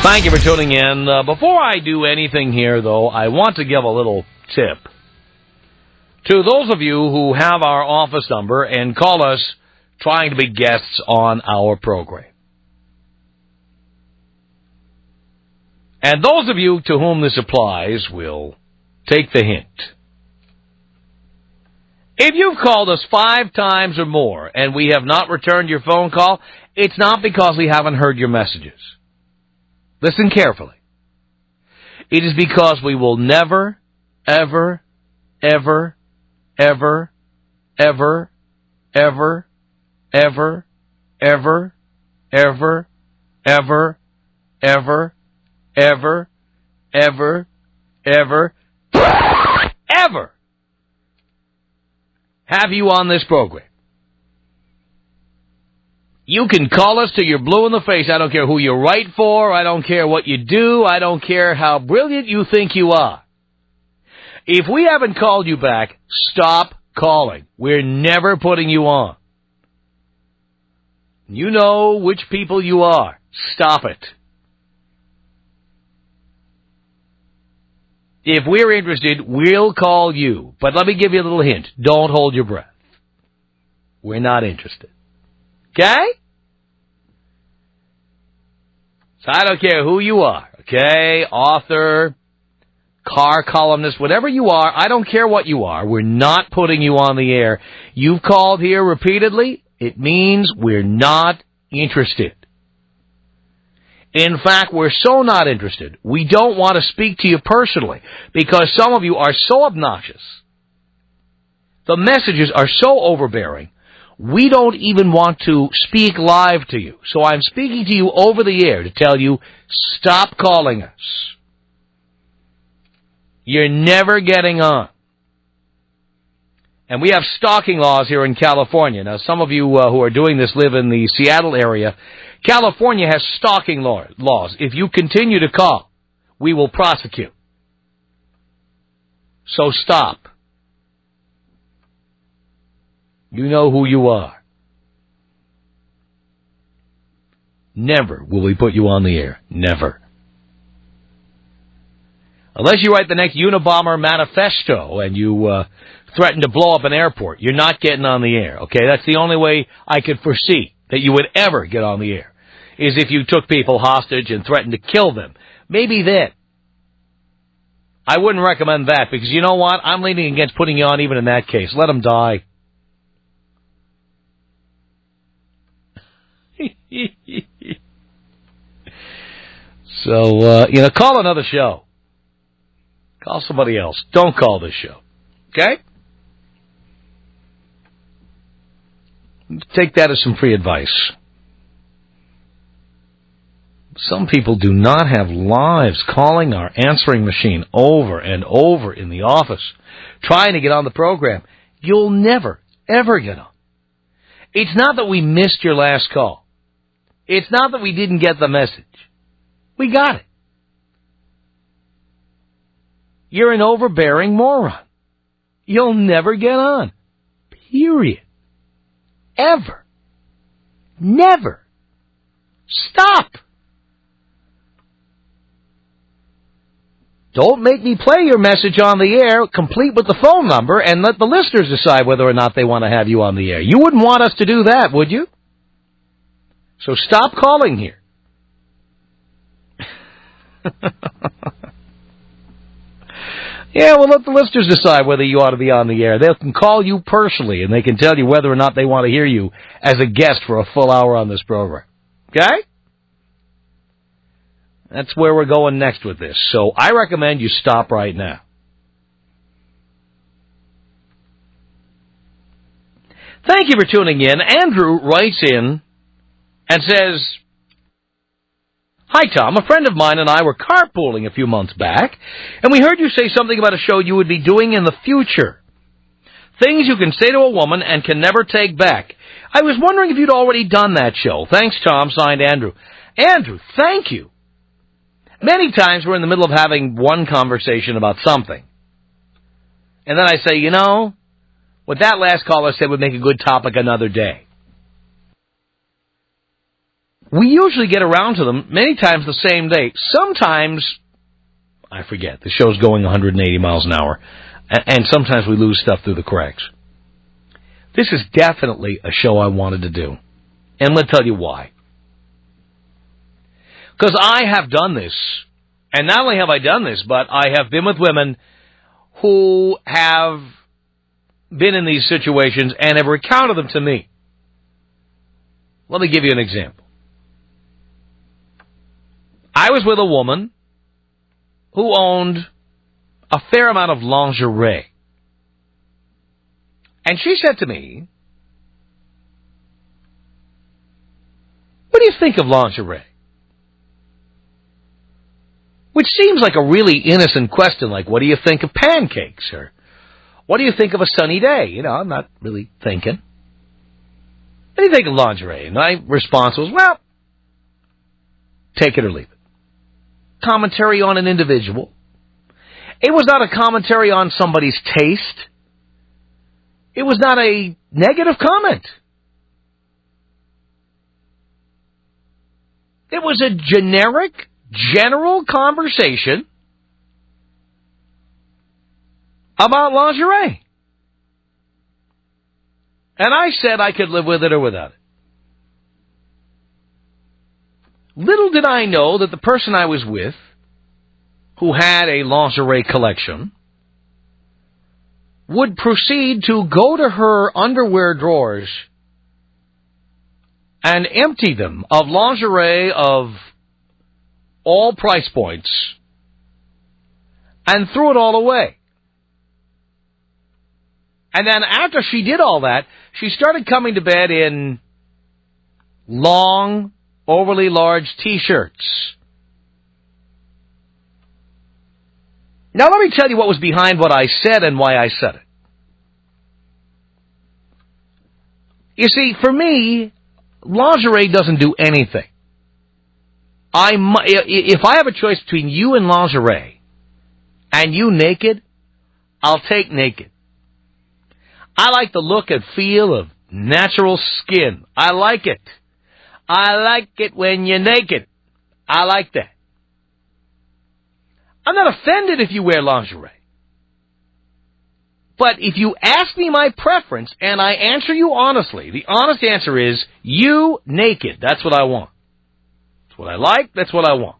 Thank you for tuning in. Before I do anything here, though, I want to give a little tip to those of you who have our office number and call us trying to be guests on our program. And those of you to whom this applies will take the hint. If you've called us 5 times or more and we have not returned your phone call, it's not because we haven't heard your messages. Listen carefully. It is because we will never, ever, ever, ever, ever, ever, ever, ever, ever, ever, ever, ever, ever, ever, ever have you on this program. You can call us till you're blue in the face. I don't care who you write for. I don't care what you do. I don't care how brilliant you think you are. If we haven't called you back, stop calling. We're never putting you on. You know which people you are. Stop it. If we're interested, we'll call you. But let me give you a little hint. Don't hold your breath. We're not interested. Okay? So I don't care who you are, okay? Author, car columnist, whatever you are, I don't care what you are. We're not putting you on the air. You've called here repeatedly. It means we're not interested. In fact, we're so not interested, we don't want to speak to you personally because some of you are so obnoxious. The messages are so overbearing. We don't even want to speak live to you. So I'm speaking to you over the air to tell you, stop calling us. You're never getting on. And we have stalking laws here in California. Now, some of you who are doing this live in the Seattle area. California has stalking laws. If you continue to call, we will prosecute. So stop. You know who you are. Never will we put you on the air. Never. Unless you write the next Unabomber manifesto and you threaten to blow up an airport, you're not getting on the air. Okay, that's the only way I could foresee that you would ever get on the air, is if you took people hostage and threatened to kill them. Maybe then. I wouldn't recommend that because you know what? I'm leaning against putting you on even in that case. Let them die. So, call another show. Call somebody else. Don't call this show. Okay? Take that as some free advice. Some people do not have lives calling our answering machine over and over in the office, trying to get on the program. You'll never, ever get on. It's not that we missed your last call. It's not that we didn't get the message. We got it. You're an overbearing moron. You'll never get on. Period. Ever. Never. Stop. Don't make me play your message on the air, complete with the phone number, and let the listeners decide whether or not they want to have you on the air. You wouldn't want us to do that, would you? So stop calling here. Yeah, well, let the listeners decide whether you ought to be on the air. They can call you personally, and they can tell you whether or not they want to hear you as a guest for a full hour on this program. Okay? That's where we're going next with this. So I recommend you stop right now. Thank you for tuning in. Andrew writes in and says, "Hi, Tom. A friend of mine and I were carpooling a few months back, and we heard you say something about a show you would be doing in the future. Things you can say to a woman and can never take back. I was wondering if you'd already done that show. Thanks, Tom." Signed, Andrew. Andrew, thank you. Many times we're in the middle of having one conversation about something. And then I say, what that last caller said would make a good topic another day. we usually get around to them many times the same day. Sometimes, I forget, the show's going 180 miles an hour, and sometimes we lose stuff through the cracks. This is definitely a show I wanted to do, and let's tell you why. Because I have done this, and not only have I done this, but I have been with women who have been in these situations and have recounted them to me. Let me give you an example. I was with a woman who owned a fair amount of lingerie. And she said to me, "What do you think of lingerie?" Which seems like a really innocent question, like, what do you think of pancakes? Or, what do you think of a sunny day? You know, I'm not really thinking. What do you think of lingerie? And my response was, well, take it or leave it. Commentary on an individual. It was not a commentary on somebody's taste. It was not a negative comment. It was a generic, general conversation about lingerie. And I said I could live with it or without it. Little did I know that the person I was with, who had a lingerie collection, would proceed to go to her underwear drawers and empty them of lingerie of all price points and threw it all away. And then after she did all that, she started coming to bed in long, overly large T-shirts. Now let me tell you what was behind what I said and why I said it. You see, for me, lingerie doesn't do anything. If I have a choice between you and lingerie and you naked, I'll take naked. I like the look and feel of natural skin. I like it. I like it when you're naked. I like that. I'm not offended if you wear lingerie. But if you ask me my preference and I answer you honestly, the honest answer is you naked. That's what I want. That's what I like. That's what I want.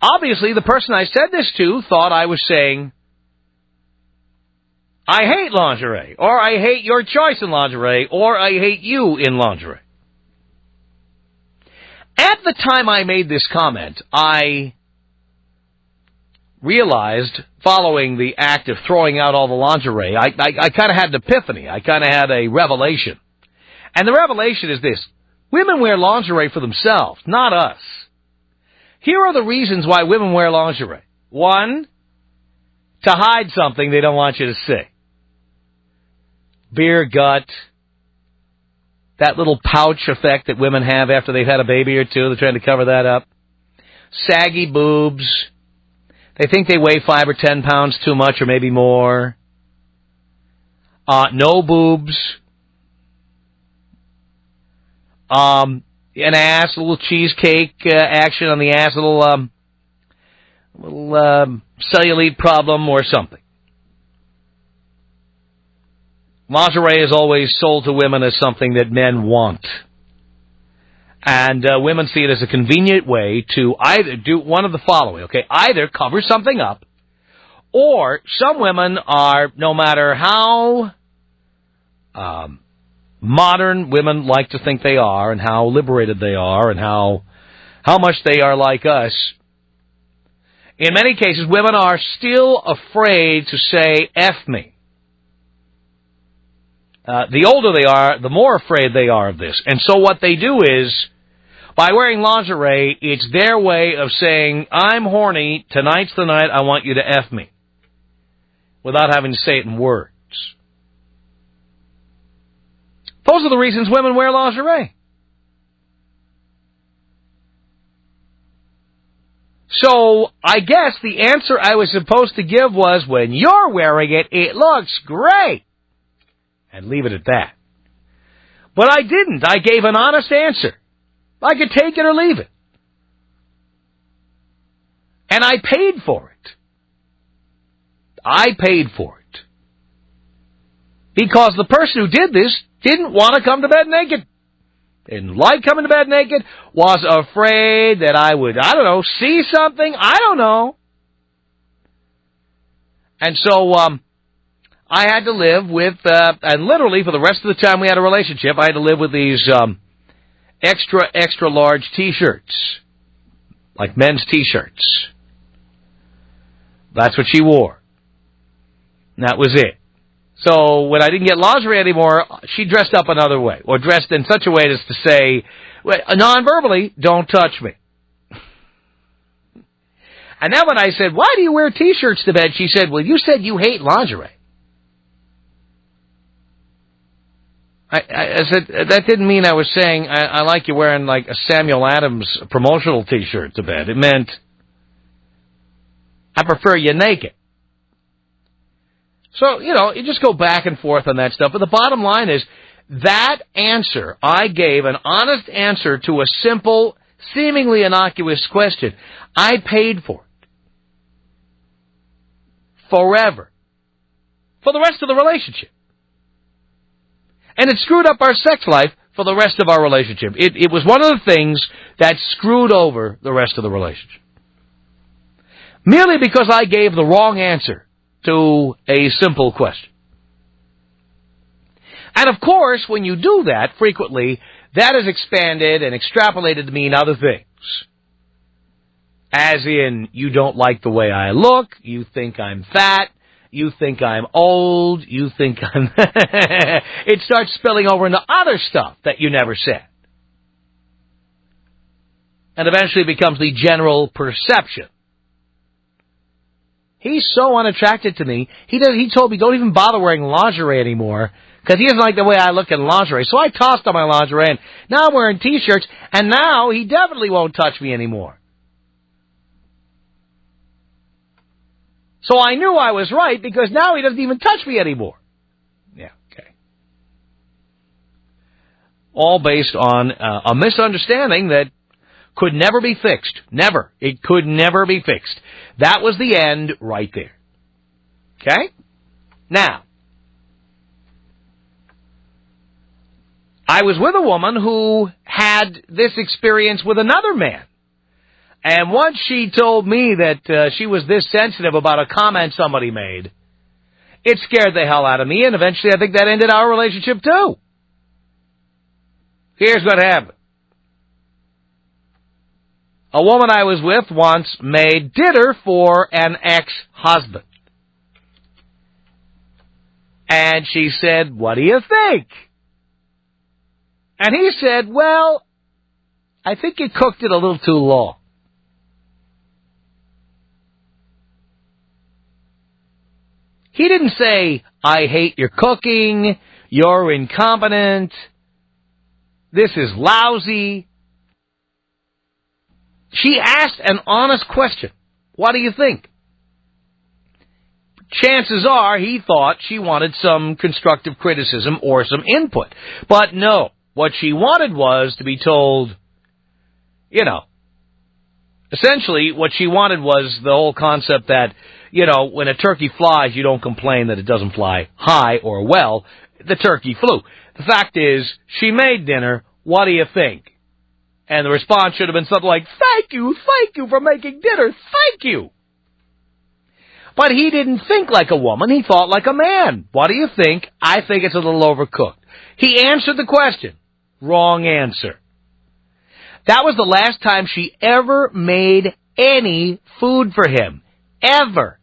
Obviously, the person I said this to thought I was saying, I hate lingerie, or I hate your choice in lingerie, or I hate you in lingerie. At the time I made this comment, I realized, following the act of throwing out all the lingerie, I kind of had an epiphany. I kind of had a revelation. And the revelation is this. Women wear lingerie for themselves, not us. Here are the reasons why women wear lingerie. One, to hide something they don't want you to see. Beer gut, that little pouch effect that women have after they've had a baby or two. They're trying to cover that up. Saggy boobs. They think they weigh 5 or 10 pounds too much or maybe more. No boobs. An ass, a little cheesecake action on the ass, a little cellulite problem or something. Lingerie is always sold to women as something that men want. And women see it as a convenient way to either do one of the following, okay? Either cover something up, or some women are, no matter how modern women like to think they are, and how liberated they are, and how much they are like us, in many cases, women are still afraid to say, F me. The older they are, the more afraid they are of this. And so what they do is, by wearing lingerie, it's their way of saying, I'm horny, tonight's the night, I want you to F me. Without having to say it in words. Those are the reasons women wear lingerie. So, I guess the answer I was supposed to give was, when you're wearing it, it looks great. And leave it at that. But I didn't. I gave an honest answer. I could take it or leave it. And I paid for it. I paid for it. Because the person who did this didn't want to come to bed naked. Didn't like coming to bed naked. Was afraid that I would, see something. I don't know. And so, I had to live with, and literally for the rest of the time we had a relationship, I had to live with these extra large T-shirts, like men's T-shirts. That's what she wore. And that was it. So when I didn't get lingerie anymore, she dressed up another way, or dressed in such a way as to say, non-verbally, don't touch me. And then when I said, why do you wear T-shirts to bed? She said, well, you said you hate lingerie. I said, that didn't mean I was saying I like you wearing like a Samuel Adams promotional T-shirt to bed. It meant I prefer you naked. So, you just go back and forth on that stuff. But the bottom line is that answer, I gave an honest answer to a simple, seemingly innocuous question. I paid for it. Forever. For the rest of the relationship. And it screwed up our sex life for the rest of our relationship. It was one of the things that screwed over the rest of the relationship. Merely because I gave the wrong answer to a simple question. And of course, when you do that frequently, that is expanded and extrapolated to mean other things. As in, you don't like the way I look, you think I'm fat, you think I'm old, you think I'm... It starts spilling over into other stuff that you never said. And eventually becomes the general perception. He's so unattracted to me, he told me don't even bother wearing lingerie anymore, because he doesn't like the way I look in lingerie. So I tossed on my lingerie, and now I'm wearing T-shirts, and now he definitely won't touch me anymore. So I knew I was right, because now he doesn't even touch me anymore. Yeah, okay. All based on a misunderstanding that could never be fixed. Never. It could never be fixed. That was the end right there. Okay? Now, I was with a woman who had this experience with another man. And once she told me that she was this sensitive about a comment somebody made, it scared the hell out of me, and eventually I think that ended our relationship too. Here's what happened. A woman I was with once made dinner for an ex-husband. And she said, what do you think? And he said, well, I think you cooked it a little too long. He didn't say, I hate your cooking, you're incompetent, this is lousy. She asked an honest question. What do you think? Chances are he thought she wanted some constructive criticism or some input. But no, what she wanted was to be told, essentially what she wanted was the whole concept that, when a turkey flies, you don't complain that it doesn't fly high or well. The turkey flew. The fact is, she made dinner. What do you think? And the response should have been something like, thank you for making dinner, thank you. But he didn't think like a woman, he thought like a man. What do you think? I think it's a little overcooked. He answered the question. Wrong answer. That was the last time she ever made any food for him. Ever.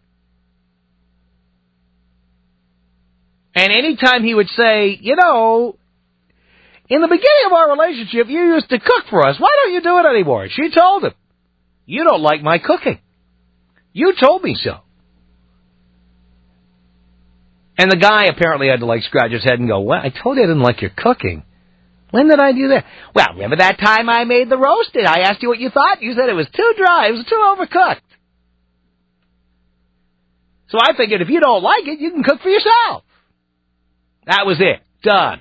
And any time he would say, in the beginning of our relationship, you used to cook for us. Why don't you do it anymore? She told him, you don't like my cooking. You told me so. And the guy apparently had to scratch his head and go, well, I told you I didn't like your cooking. When did I do that? Well, remember that time I made the roasted? I asked you what you thought. You said it was too dry. It was too overcooked. So I figured if you don't like it, you can cook for yourself. That was it. Done.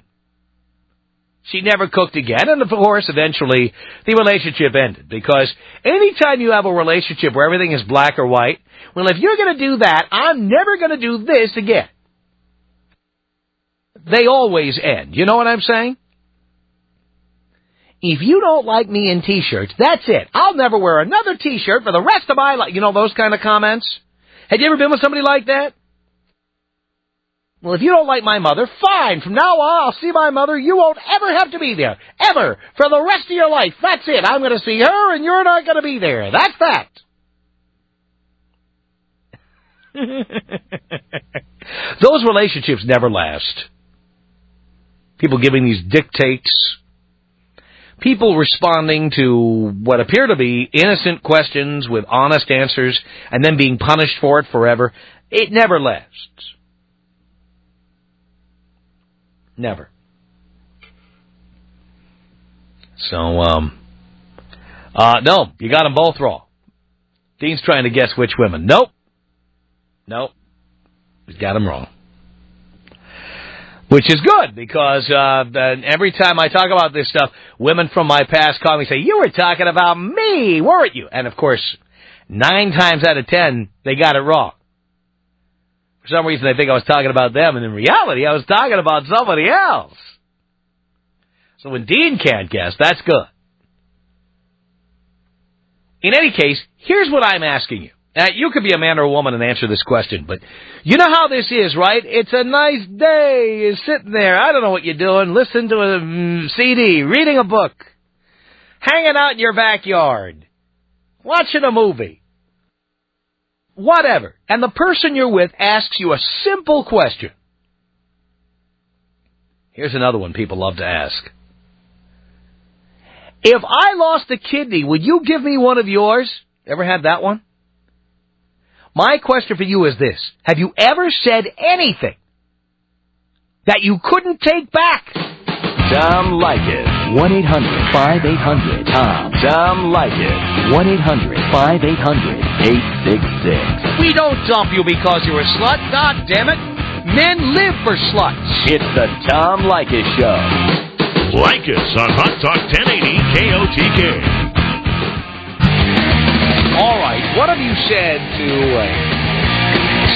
She never cooked again, and of course, eventually, the relationship ended. Because anytime you have a relationship where everything is black or white, well, if you're going to do that, I'm never going to do this again. They always end. You know what I'm saying? If you don't like me in T-shirts, that's it. I'll never wear another T-shirt for the rest of my life. You know, those kind of comments? Have you ever been with somebody like that? Well, if you don't like my mother, fine. From now on, I'll see my mother. You won't ever have to be there. Ever. For the rest of your life. That's it. I'm going to see her, and you're not going to be there. That's that. Those relationships never last. People giving these dictates. People responding to what appear to be innocent questions with honest answers and then being punished for it forever. It never lasts. Never. So, no, you got them both wrong. Dean's trying to guess which women. Nope. He's got them wrong. Which is good, because every time I talk about this stuff, women from my past call me and say, you were talking about me, weren't you? And, of course, 9 times out of 10, they got it wrong. For some reason, they think I was talking about them, and in reality, I was talking about somebody else. So when Dean can't guess, that's good. In any case, here's what I'm asking you. You could be a man or a woman and answer this question, but you know how this is, right? It's a nice day. You're sitting there. I don't know what you're doing. Listening to a CD, reading a book, hanging out in your backyard, watching a movie, whatever. And the person you're with asks you a simple question. Here's another one people love to ask. If I lost a kidney, would you give me one of yours? Ever had that one? My question for you is this. Have you ever said anything that you couldn't take back? Tom Leykis. 1-800-5800-TOM. Tom Leykis. 1-800-5800-866. We don't dump you because you're a slut. God damn it. Men live for sluts. It's the Tom Leykis Show. Leykis on Hot Talk 1080 KOTK. All right, what have you said to a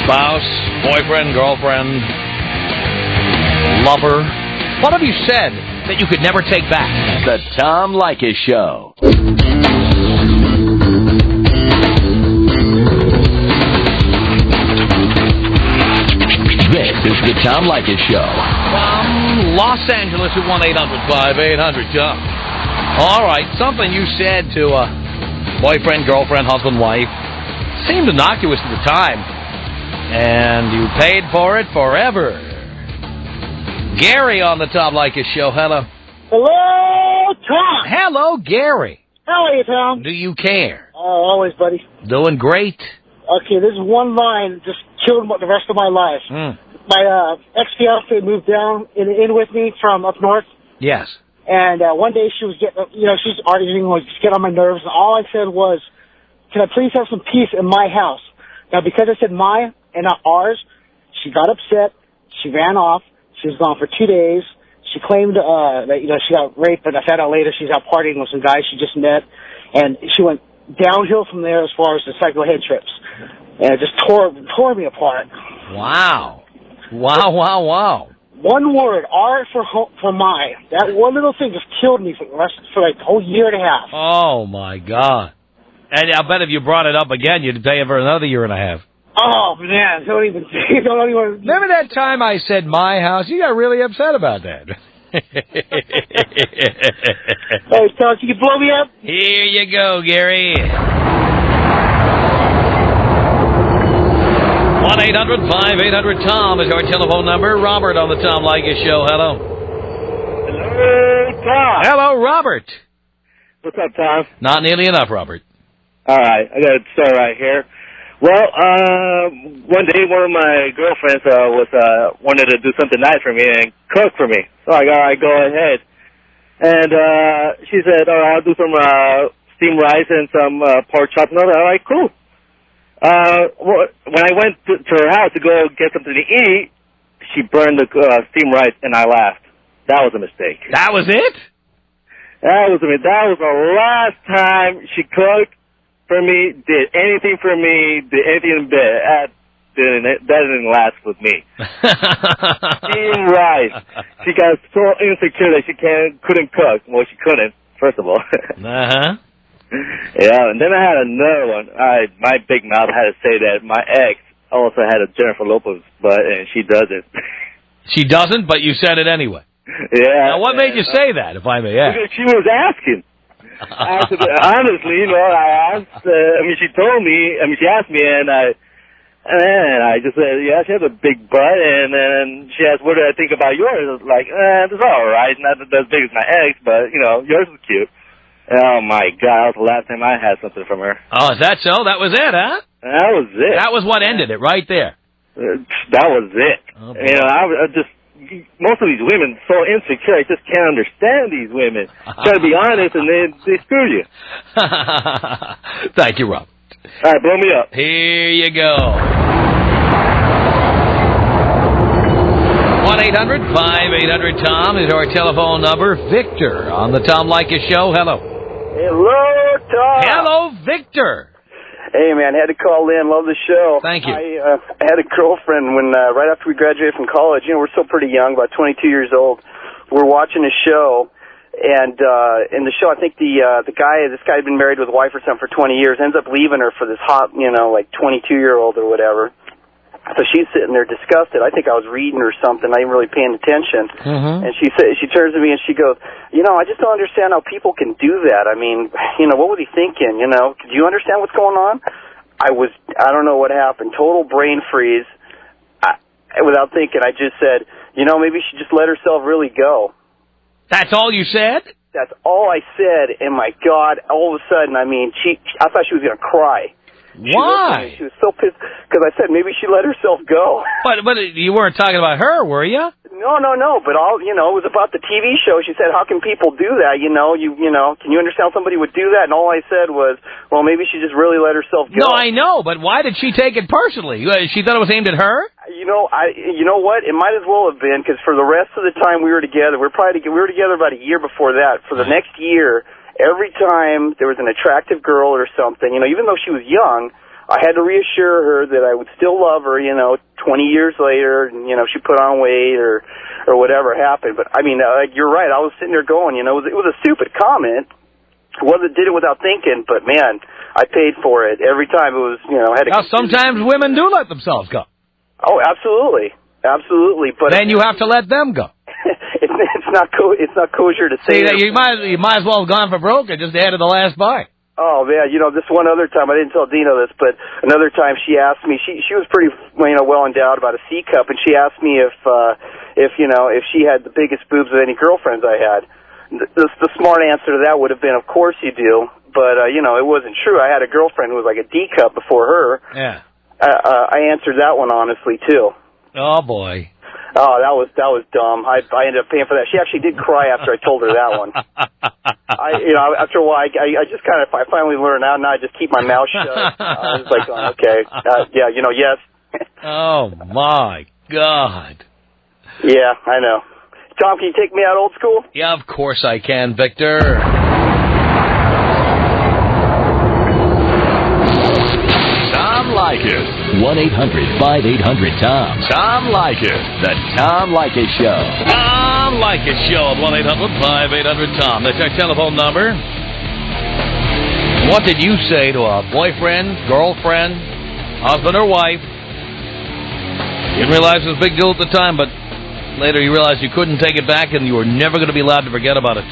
spouse, boyfriend, girlfriend, lover? What have you said that you could never take back? The Tom Leykis Show. This is the Tom Leykis Show. From Los Angeles at 1-800-5800-TOM. All right, something you said to a boyfriend, girlfriend, husband, wife, seemed innocuous at the time, and you paid for it forever. Gary on the Tom Leykis Show. Hello. Hello, Tom. Hello, Gary. How are you, Tom? Do you care? Oh, always, buddy. Doing great. Okay, this is one line that just killed the rest of my life. My ex-fiancée moved down in with me from up north. Yes. And one day she was getting, she's arguing, was getting on my nerves, and all I said was, can I please have some peace in my house? Now, because I said my and not ours, she got upset, she ran off, she was gone for 2 days, she claimed that, she got raped, but I found out later she's out partying with some guys she just met, and she went downhill from there as far as the psycho head trips, and it just tore me apart. Wow. One word, R for my. That one little thing just killed me for like the whole year and a half. Oh, my God. And I bet if you brought it up again, you'd pay for another year and a half. Oh, man, don't even. Remember that time I said my house? You got really upset about that. Hey, Tom, you can blow me up? Here you go, Gary. 1-800-5800-TOM is our telephone number. Robert on the Tom Leykis Show. Hello. Hello, Tom. Hello, Robert. What's up, Tom? Not nearly enough, Robert. All right, I got a story right here. Well, one day one of my girlfriends wanted to do something nice for me and cook for me. So I go, all right, go ahead. And she said, oh, I'll do some steamed rice and some pork chop. And all right, cool. When I went to her house to go get something to eat, she burned the steamed rice, and I laughed. That was a mistake. That was it? That was the last time she cooked for me, did anything for me, did anything in bed. That didn't last with me. Steamed rice. She got so insecure that she couldn't cook. Well, she couldn't, first of all. Uh-huh. Yeah, and then I had another one. My big mouth had to say that my ex also had a Jennifer Lopez butt, and she doesn't. She doesn't, but you said it anyway. Yeah. Now, what made you say that, if I may ask? Because she was asking. Honestly, I asked. she told me. She asked me, and I just said, yeah, she has a big butt, and then she asked, what did I think about yours? I was like, it's all right, not as big as my ex, but, yours is cute. Oh, my God, that was the last time I had something from her. Oh, is that so? That was it, huh? That was it. That was what ended it, right there. That was it. Oh, I just, most of these women so insecure, I just can't understand these women. Try to be honest, and they screw you. Thank you, Rob. All right, blow me up. Here you go. 1-800-5800-TOM is our telephone number. Victor on the Tom Leykis Show. Hello. Hello, Tom. Hello, Victor. Hey, man, had to call in. Love the show. Thank you. I had a girlfriend when right after we graduated from college. We're still pretty young, about 22 years old. We're watching a show, and in the show, I think this guy had been married with a wife or something for 20 years, ends up leaving her for this hot, 22-year-old or whatever. So she's sitting there disgusted. I think I was reading or something. I ain't really paying attention. Mm-hmm. And she turns to me and she goes, I just don't understand how people can do that. I mean, what was he thinking? Do you understand what's going on? I don't know what happened. Total brain freeze. Without thinking, I just said, maybe she just let herself really go. That's all you said? That's all I said. And my God, all of a sudden, I thought she was going to cry. Why? She was so pissed because I said maybe she let herself go. But you weren't talking about her, were you? No. But it was about the TV show. She said, "How can people do that? Can you understand how somebody would do that?" And all I said was, "Well, maybe she just really let herself go." No, I know, but why did she take it personally? She thought it was aimed at her. You know what? It might as well have been because for the rest of the time we were together, we were together about a year before that. For the next year. Every time there was an attractive girl or something, even though she was young, I had to reassure her that I would still love her, 20 years later, and, she put on weight or whatever happened. But, you're right. I was sitting there going, it was a stupid comment. Did it without thinking, but, man, I paid for it. Every time it was, had to... Now, sometimes women do let themselves go. Oh, absolutely. Absolutely. But then you have to let them go. It's not kosher to say. See, you might as well have gone for broke and just added the last bite. Oh man, this one other time I didn't tell Dino this, but another time she asked me. She was pretty well endowed about a C cup, and she asked me if she had the biggest boobs of any girlfriends I had. The smart answer to that would have been, of course you do, but it wasn't true. I had a girlfriend who was like a D cup before her. Yeah. I answered that one honestly too. Oh boy. Oh, that was dumb. I ended up paying for that. She actually did cry after I told her that one. After a while, I just kind of, I finally learned now. Now I just keep my mouth shut. I was like, okay, yes. Oh my God. Yeah, I know. Tom, can you take me out old school? Yeah, of course I can, Victor. Tom Leykis. 1-800-5800-TOM. Tom Leykis. The Tom Leykis Show. Tom Leykis Show at 1-800-5800-TOM. That's our telephone number. What did you say to a boyfriend, girlfriend, husband or wife? You didn't realize it was a big deal at the time, but later you realized you couldn't take it back and you were never going to be allowed to forget about it.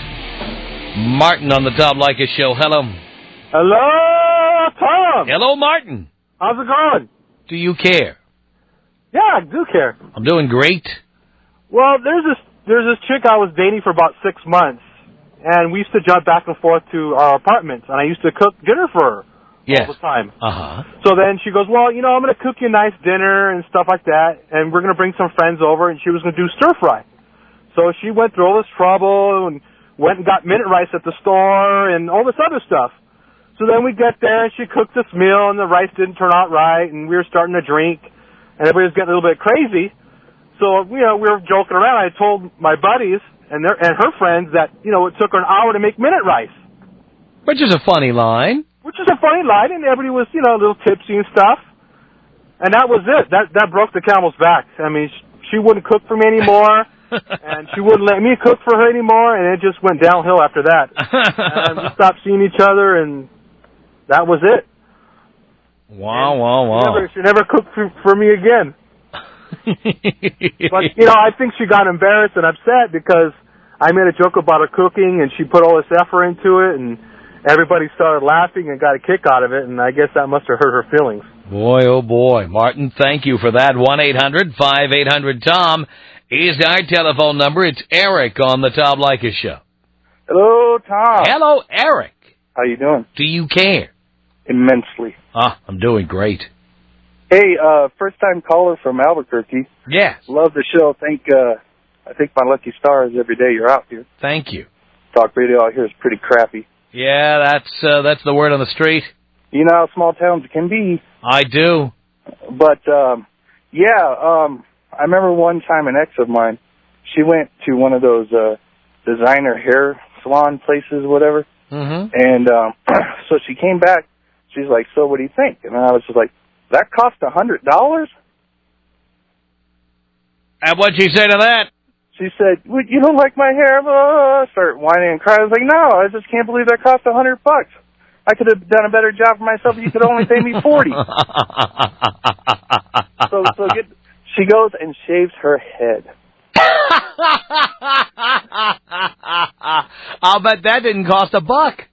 Martin on the Tom Leykis Show. Hello. Hello, Tom. Hello, Martin. How's it going? Do you care? Yeah, I do care. I'm doing great. Well, there's this chick I was dating for about 6 months, and we used to jump back and forth to our apartments, and I used to cook dinner for her all the time. Uh-huh. So then she goes, well, I'm going to cook you a nice dinner and stuff like that, and we're going to bring some friends over, and she was going to do stir-fry. So she went through all this trouble and went and got minute rice at the store and all this other stuff. So then we get there, and she cooked this meal, and the rice didn't turn out right, and we were starting to drink, and everybody was getting a little bit crazy. So, we were joking around. I told my buddies, and her friends that, you know, it took her an hour to make minute rice. Which is a funny line. Which is a funny line, and everybody was, you know, a little tipsy and stuff. And that was it. That broke the camel's back. I mean, she wouldn't cook for me anymore, and she wouldn't let me cook for her anymore, and it just went downhill after that. And we stopped seeing each other, and that was it. Wow. She never cooked for me again. But, you know, I think she got embarrassed and upset because I made a joke about her cooking, and she put all this effort into it, and everybody started laughing and got a kick out of it, and I guess that must have hurt her feelings. Boy, oh boy. Martin, thank you for that. 1-800-5800-TOM is our telephone number. It's Eric on the Tom Leykis Show. Hello, Tom. Hello, Eric. How you doing? Do you care? Immensely. I'm doing great. Hey, first-time caller from Albuquerque. Yes. Love the show. I think my lucky stars every day you're out here. Thank you. Talk radio out here is pretty crappy. Yeah, that's the word on the street. You know how small towns can be. I do. But, I remember one time an ex of mine, she went to one of those designer hair salon places, whatever. Mm-hmm. And so she came back. She's like, so what do you think? And I was just like, that cost $100? And what'd she say to that? She said, well, you don't like my hair? I started whining and crying. I was like, no, I just can't believe that cost $100. I could have done a better job for myself if you could only pay me $40. She goes and shaves her head. I'll bet that didn't cost $1.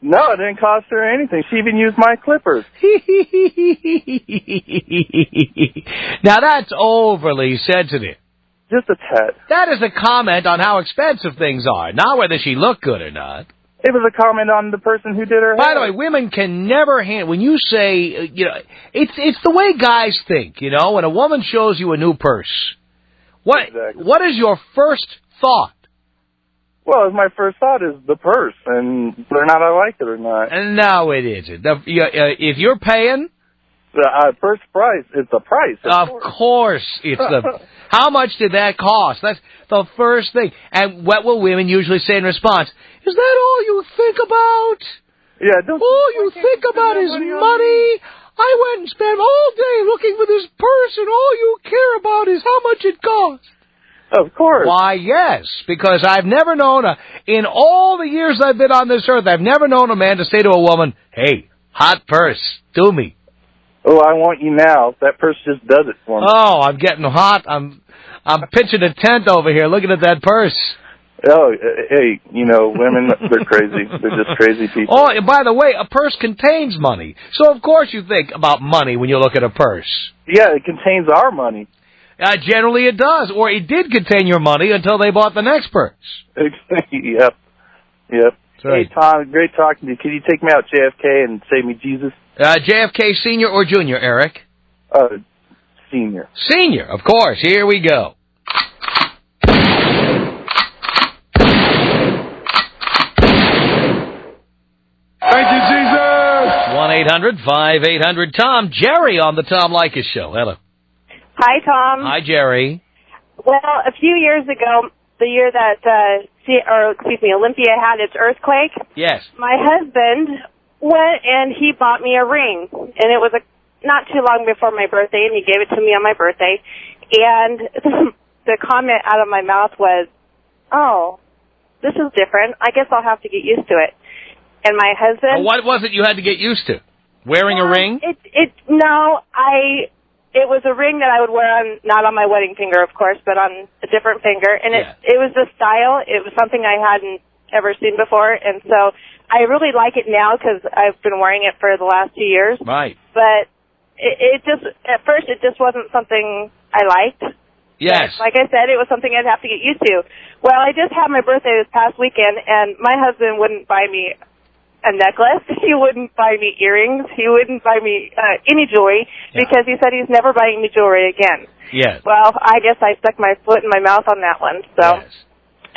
No, it didn't cost her anything. She even used my clippers. Now that's overly sensitive. Just a tad. That is a comment on how expensive things are, not whether she looked good or not. It was a comment on the person who did her hair. By the way, women can never when you say, you know, it's the way guys think, you know, when a woman shows you a new purse. What is your first thought? Well, my first thought is the purse, and whether or not I like it or not. And no, it isn't. If you're paying... The first price, it's the price. Of course it's the... How much did that cost? That's the first thing. And what will women usually say in response? Is that all you think about? Yeah. All you think about is money? I went and spent all day looking for this purse, and all you care about is how much it costs. Of course. Why, yes, because I've never known in all the years I've been on this earth, I've never known a man to say to a woman, hey, hot purse, do me. Oh, I want you now. That purse just does it for me. Oh, I'm getting hot. I'm pitching a tent over here looking at that purse. Oh, hey, you know, women, they're crazy. They're just crazy people. Oh, and by the way, a purse contains money. So, of course, you think about money when you look at a purse. Yeah, it contains our money. Generally it does. Or it did contain your money until they bought the next purse. Yep. Right. Hey, Tom, great talking to you. Can you take me out JFK and save me Jesus? JFK senior or junior, Eric? Senior. Senior, of course. Here we go. Thank you, Jesus! 1-800-5800-TOM. Jerry on the Tom Leykis Show. Hello. Hi, Tom. Hi, Jerry. Well, a few years ago, the year that Olympia had its earthquake. Yes. My husband went and he bought me a ring, and it was not too long before my birthday, and he gave it to me on my birthday. And the comment out of my mouth was, "Oh, this is different. I guess I'll have to get used to it." And my husband. What was it you had to get used to? Wearing a ring? It was a ring that I would wear not on my wedding finger, of course, but on a different finger. And it was the style. It was something I hadn't ever seen before. And so I really like it now because I've been wearing it for the last 2 years. Right. But at first, it just wasn't something I liked. Yes. But like I said, it was something I'd have to get used to. Well, I just had my birthday this past weekend, and my husband wouldn't buy me a necklace. He wouldn't buy me earrings. He wouldn't buy me any jewelry because he said he's never buying me jewelry again. Yes. Well, I guess I stuck my foot in my mouth on that one. So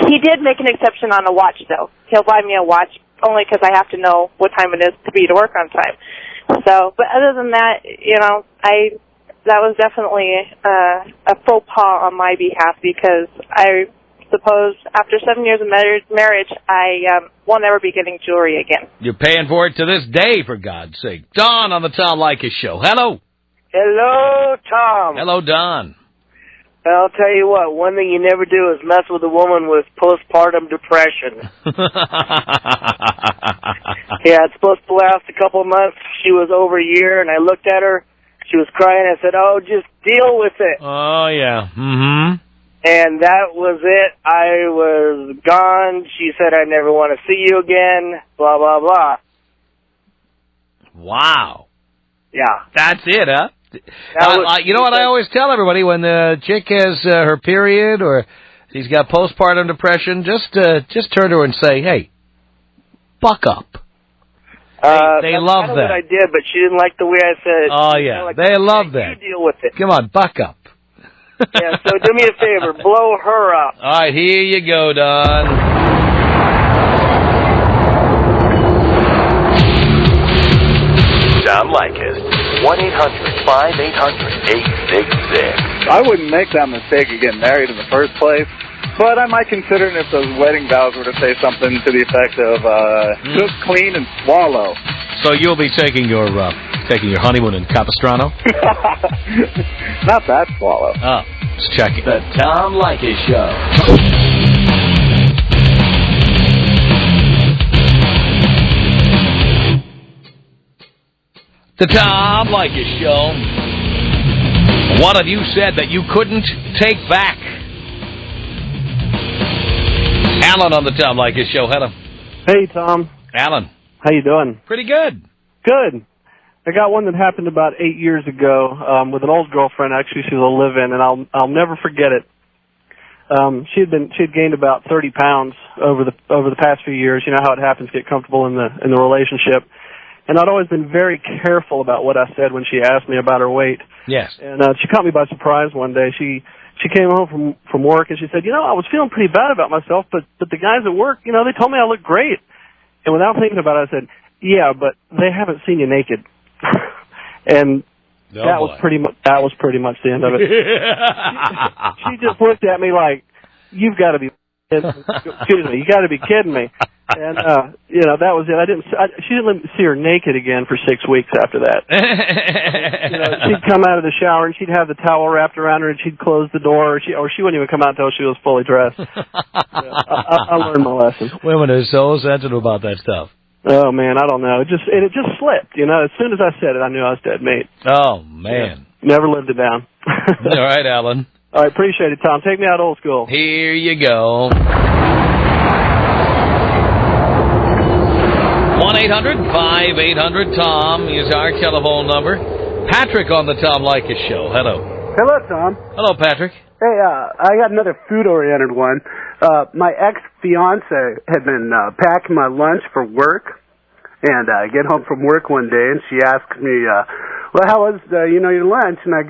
He did make an exception on a watch, though. He'll buy me a watch only because I have to know what time it is to be to work on time. So, but other than that, that was definitely a faux pas on my behalf because I suppose after 7 years of marriage, I will never be getting jewelry again. You're paying for it to this day, for God's sake. Don on the Tom Leykis Show. Hello. Hello, Tom. Hello, Don. I'll tell you what, one thing you never do is mess with a woman with postpartum depression. Yeah, it's supposed to last a couple of months. She was over a year, and I looked at her. She was crying. I said, oh, just deal with it. Oh, yeah. Mm-hmm. And that was it. I was gone. She said, I never want to see you again, blah, blah, blah. Wow. Yeah. That's it, huh? You know what I always tell everybody, when the chick has her period or she's got postpartum depression, just turn to her and say, hey, buck up. They love that. That's what I did, but she didn't like the way I said it. Oh, yeah. They love that. You deal with it. Come on, buck up. Yeah, so do me a favor. Blow her up. All right, here you go, Don. Tom Leykis. 1-800-5800-866. I wouldn't make that mistake of getting married in the first place, but I might consider it if those wedding vows were to say something to the effect of cook, clean, and swallow. So you'll be taking your honeymoon in Capistrano? Not that swallow. Oh, just checking. The Tom Leykis Show. The Tom Leykis Show. What have you said that you couldn't take back? Alan on the Tom Leykis Show. Hello. Hey, Tom. Alan. How you doing? Pretty good. Good. I got one that happened about 8 years ago with an old girlfriend. Actually, she was a live-in, and I'll never forget it. She'd gained about 30 pounds over the past few years. You know how it happens, get comfortable in the relationship. And I'd always been very careful about what I said when she asked me about her weight. Yes. And she caught me by surprise one day. She came home from work, and she said, I was feeling pretty bad about myself, but the guys at work, they told me I looked great. And without thinking about it, I said, yeah, but they haven't seen you naked. And that was pretty much the end of it. she just looked at me like, you've got to be excuse me, you got to be kidding me. And that was it. She didn't let me see her naked again for 6 weeks after that. She'd come out of the shower and she'd have the towel wrapped around her and she'd close the door, or she wouldn't even come out until she was fully dressed. I learned my lesson. Women are so sensitive about that stuff. Oh man, I don't know. It just slipped. As soon as I said it, I knew I was dead meat. Oh man, never lived it down. All right, Alan. All right, appreciate it, Tom. Take me out old school. Here you go. 1-800-5800-TOM is our telephone number. Patrick on the Tom Leykis Show. Hello. Hello, Tom. Hello, Patrick. Hey, I got another food-oriented one. My ex-fiance had been packing my lunch for work, and I get home from work one day, and she asked me, well, how was, your lunch? And I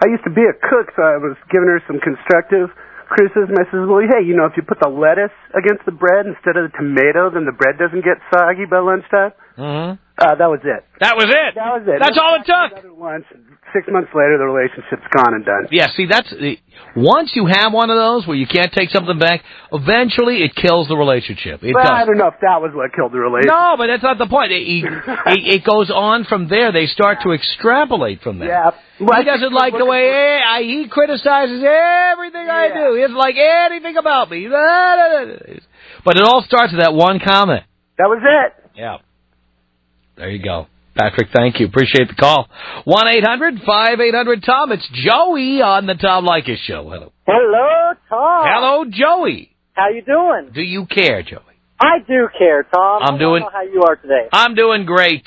used to be a cook, so I was giving her some constructive criticism. I says, well, hey, if you put the lettuce against the bread instead of the tomato, then the bread doesn't get soggy by lunchtime. Mm-hmm. That was it. That was it? That was it. That's all it took? Lunch. 6 months later, the relationship's gone and done. Yeah, see, once you have one of those where you can't take something back, eventually it kills the relationship. It does. I don't know if that was what killed the relationship. No, but that's not the point. It goes on from there. They start to extrapolate from there. Yeah. He doesn't like the way he criticizes everything I do. He doesn't like anything about me. But it all starts with that one comment. That was it. Yeah. There you go. Patrick, thank you. Appreciate the call. 1-800-5800-TOM. It's Joey on the Tom Leykis Show. Hello. Hello, Tom. Hello, Joey. How you doing? Do you care, Joey? I do care, Tom. I don't know how you are today. I'm doing great.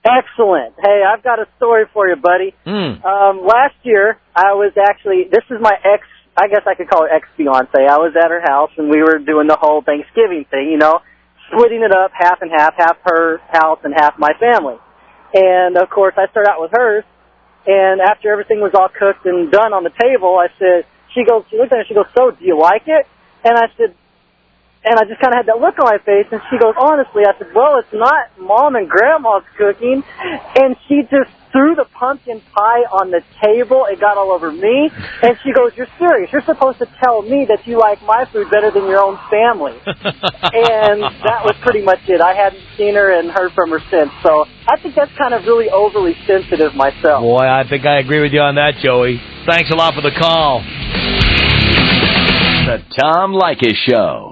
Excellent. Hey, I've got a story for you, buddy. Last year, this is my ex, I guess I could call her ex-fiance. I was at her house, and we were doing the whole Thanksgiving thing, splitting it up half and half her house and half my family. And, of course, I started out with hers, and after everything was all cooked and done on the table, she looked at me, she goes, so, do you like it? And And I just kind of had that look on my face, and she goes, honestly, I said, well, it's not Mom and Grandma's cooking. And she just threw the pumpkin pie on the table. It got all over me. And she goes, you're serious. You're supposed to tell me that you like my food better than your own family. And that was pretty much it. I hadn't seen her and heard from her since. So I think that's kind of really overly sensitive myself. Boy, I think I agree with you on that, Joey. Thanks a lot for the call. The Tom Leykis Show.